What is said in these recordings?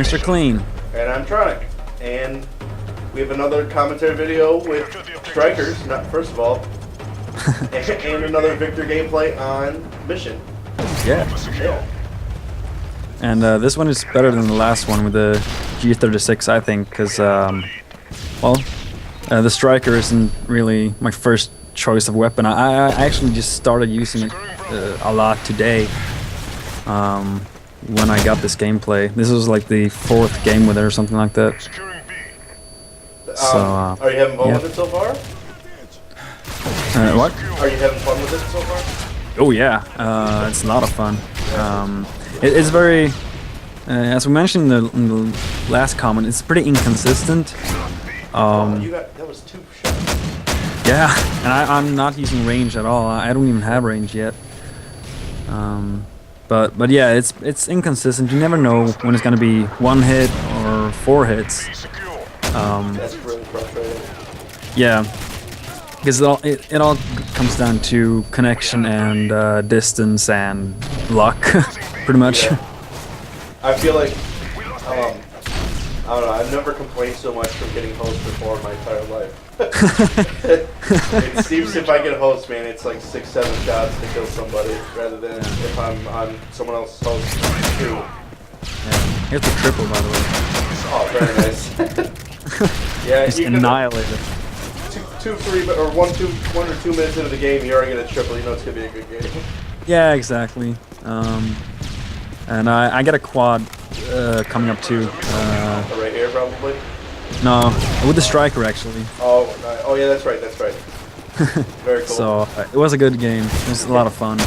Mr. Clean. And I'm Tronik. And we have another commentary video with strikers, not first of all, and another Victor gameplay on Mission. Yeah. And this one is better than the last one with the G36, I think, because, the striker isn't really my first choice of weapon. I actually just started using it a lot today when I got this gameplay. This was like the 4th game with it or something like that. So, are you having fun with it so far? What? Are you having fun with it so far? Oh yeah, it's a lot of fun. It's very, as we mentioned in the last comment, it's pretty inconsistent. That was 2 shots. Yeah, and I'm not using range at all. I don't even have range yet. But yeah, it's inconsistent. You never know when it's gonna be 1 hit or 4 hits. That's really frustrating. Yeah, because it all comes down to connection and distance and luck, pretty much. Yeah. I feel like, I don't know, I've never complained so much from getting host before in my entire life. It seems if I get host, man, it's like 6-7 shots to kill somebody, rather than if I'm on someone else's host too. Yeah. Here's the triple, by the way. Oh, very nice. Yeah, just you annihilated. 1 or 2 minutes into the game, you already get a triple. You know it's gonna be a good game. Yeah, exactly. And I get a quad coming up too. Right here, probably. No, with the striker actually. Oh yeah, that's right. Very cool. So it was a good game. It was a lot of fun.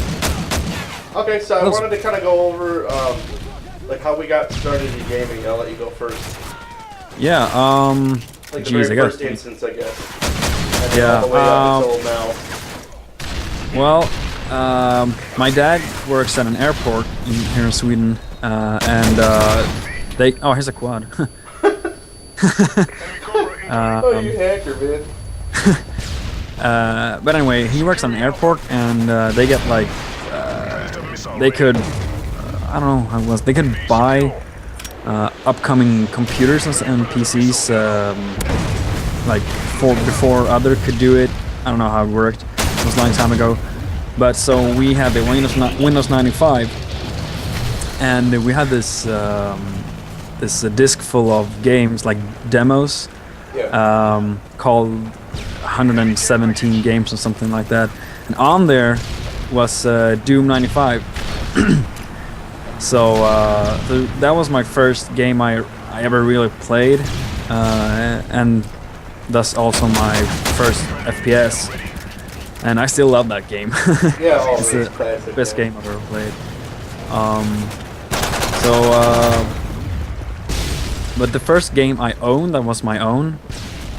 Okay, so I wanted to kind of go over like how we got started in gaming. I'll let you go first. Yeah. Like the geez, very first instance, I guess. And yeah. all the way up until now. Well, my dad works at an airport here in Sweden, and they. Oh, here's a quad. Oh, you hacker, man. But anyway, he works on an airport, and they get like they could I don't know how it was. They could buy upcoming computers and PCs like before other could do it. I don't know how it worked. It was a long time ago. But so we had the Windows 95, and we had this this disk full of games, like demos, called 117 games or something like that. And on there was Doom 95. So that was my first game I ever really played, and thus also my first FPS. And I still love that game. Yeah, it's the classic, best game I've ever played. But the first game I owned that was my own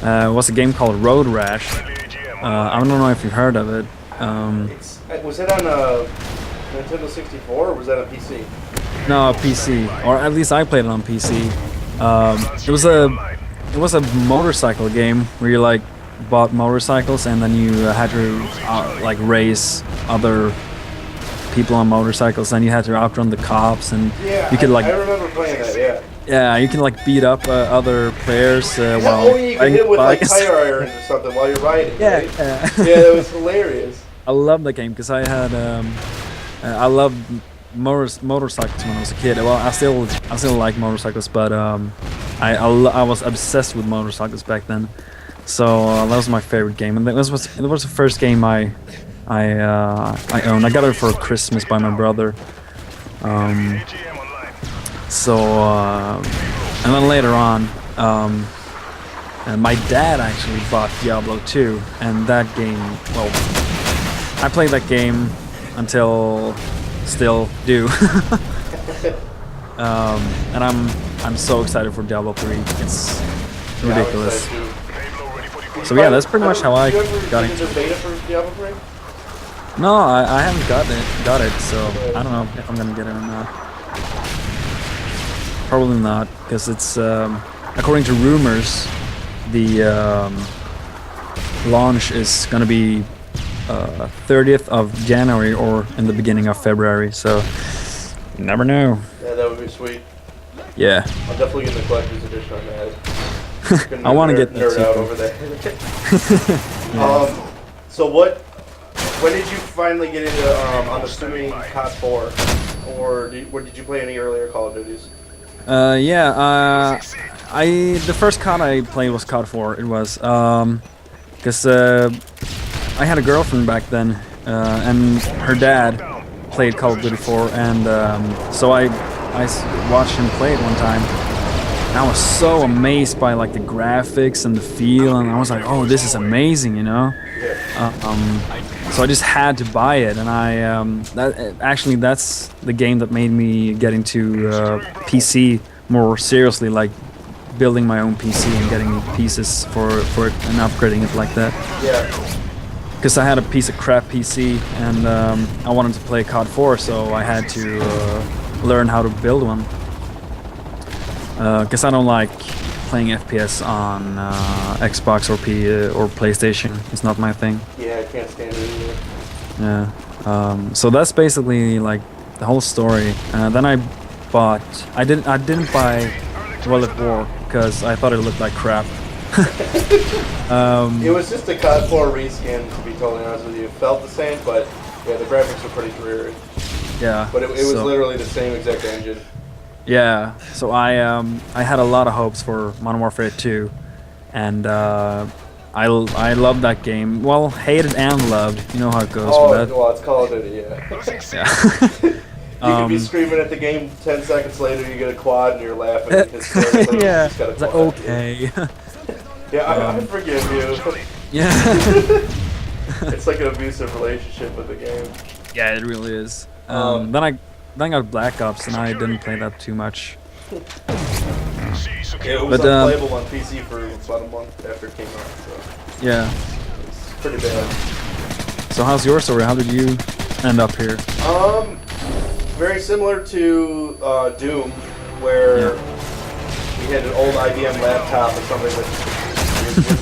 was a game called Road Rash. I don't know if you've heard of it. Was it on a Nintendo 64 or was that on PC? No, PC, or at least I played it on PC. It was a motorcycle game where you like bought motorcycles and then you had to like race other people on motorcycles, and you had to outrun the cops, and you could like. I remember playing that. Yeah. Yeah, you can like beat up other players while. Oh, you can hit with like tire irons or something while you're riding. Yeah, right? Yeah, that was hilarious. I love that game because I had I loved motorcycles when I was a kid. Well, I still like motorcycles, but I was obsessed with motorcycles back then. So that was my favorite game, and it was the first game I owned. I got it for Christmas by my brother. And then later on, my dad actually bought Diablo 2, and that game, well, I played that game until still do. And I'm so excited for Diablo 3. It's ridiculous. So yeah, that's pretty much how I got into the beta for Diablo 3? No, I haven't got it, so I don't know if I'm gonna get it or not. Probably not, because it's according to rumors, the launch is gonna be 30th of January or in the beginning of February. So you never know. Yeah, that would be sweet. Yeah. I'm definitely getting the collector's edition on that. I want to get that nerd too. out over there. So when did you finally get into, I'm assuming COD 4, or did you play any earlier Call of Duties? Yeah, the first COD I played was COD 4. It was, because I had a girlfriend back then, and her dad played Call of Duty 4, and so I watched him play it one time. And I was so amazed by like the graphics and the feel, and I was like, oh, this is amazing, you know? So I just had to buy it, and that's the game that made me get into PC more seriously, like building my own PC and getting pieces for it and upgrading it like that. Yeah. Because I had a piece of crap PC, and I wanted to play COD 4, so I had to learn how to build one. Because I don't like playing FPS on Xbox or PlayStation. It's not my thing. Yeah, I can't stand it either. Yeah. So that's basically like the whole story. Then I didn't buy World at War because I thought it looked like crap. It was just a COD 4 reskin, to be totally honest with you. It felt the same, but yeah, the graphics were pretty dreary. Yeah. But it was literally the same exact engine. Yeah. So I had a lot of hopes for Modern Warfare 2, and I loved that game. Well, hated and loved. You know how it goes with that. Well, it's Call of Duty, yeah. Yeah. You could be screaming at the game 10 seconds later, you get a quad and you're laughing. Yeah. It's like, okay. Yeah, I forgive you. Yeah. It's like an abusive relationship with the game. Yeah, it really is. Then I got Black Ops, and I didn't play that too much. Yeah, it was unplayable on PC for about a month after it came out. So yeah. It's pretty bad. So how's your story? How did you end up here? Very similar to Doom, where we had an old IBM laptop or something with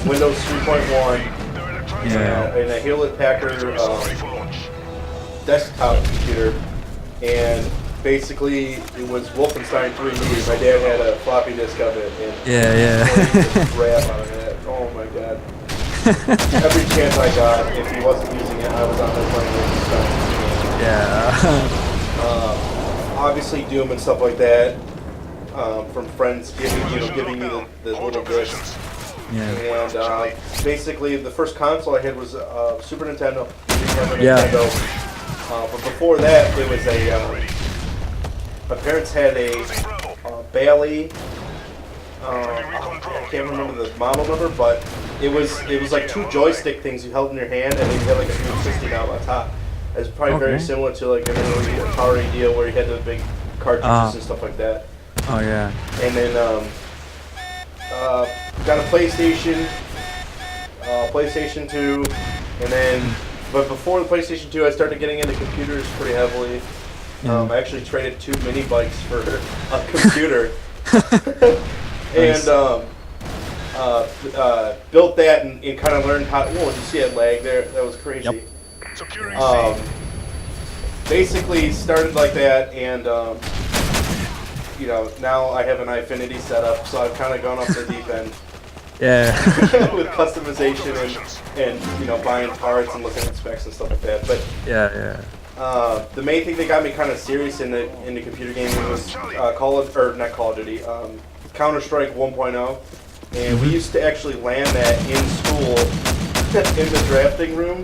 Windows 3.1 and a Hewlett-Packard desktop computer, and basically it was Wolfenstein 3 movie. My dad had a floppy disk of it, and crap out of it. Oh my god! Every chance I got, if he wasn't using it, I was on there playing Wolfenstein. Yeah. Obviously Doom and stuff like that, from friends giving me the little discs. Yeah. And basically the first console I had was Super Nintendo. We didn't have a Nintendo. But before that, it was my parents had a Bailey. I can't remember the model number, but it was like two joystick things you held in your hand, and then you had like a dual system out on top. It's probably very similar to like an early Atari deal where you had the big cartridges and stuff like that. Oh yeah. And then got a PlayStation 2, and then but before the PlayStation 2, I started getting into computers pretty heavily. I actually traded 2 mini bikes for a computer, and built that and kind of learned how. Whoa, did you see that lag there? That was crazy. Yep. Basically started like that, and now I have an Ifinity setup, so I've kind of gone off the deep end. Yeah. With customization and buying parts and looking at specs and stuff like that. But the main thing that got me kind of serious into computer gaming was Counter-Strike 1.0, and we used to actually land that in school in the drafting room.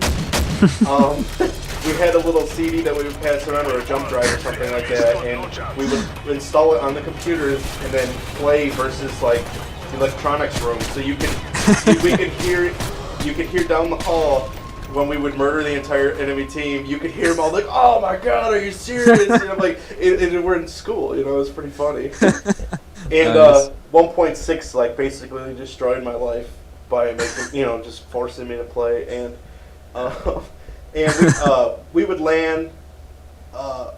We had a little CD that we would pass around, or a jump drive or something like that, and we would install it on the computers and then play versus like the electronics room. So you could hear down the hall when we would murder the entire enemy team. You could hear them all like, "Oh my god, are you serious?" And I'm like, we're in school, it was pretty funny. And 1.6 like basically destroyed my life by making just forcing me to play, and we would land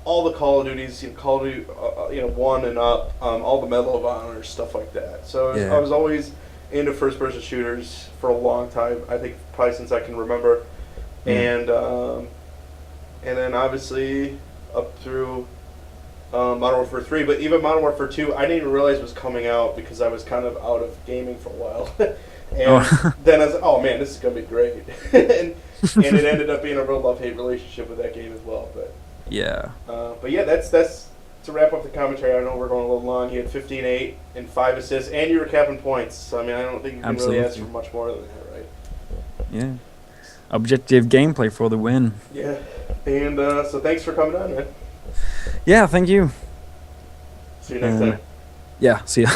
all the Call of Duties, Call of Duty 1 and up, all the Medal of Honor, stuff like that. So I was always into first-person shooters for a long time. I think probably since I can remember, and then obviously up through Modern Warfare 3, but even Modern Warfare 2, I didn't even realize was coming out because I was kind of out of gaming for a while. And then I was like, oh man, this is going to be great. and it ended up being a real love-hate relationship with that game as well. But yeah, that's to wrap up the commentary. I know we're going a little long. He had 15-8 and 5 assists, and you were capping points. So, I mean, I don't think you can really ask for much more than that, right? Yeah. Objective gameplay for the win. Yeah. And so thanks for coming on, man. Yeah, thank you. See you next time. Yeah, see ya.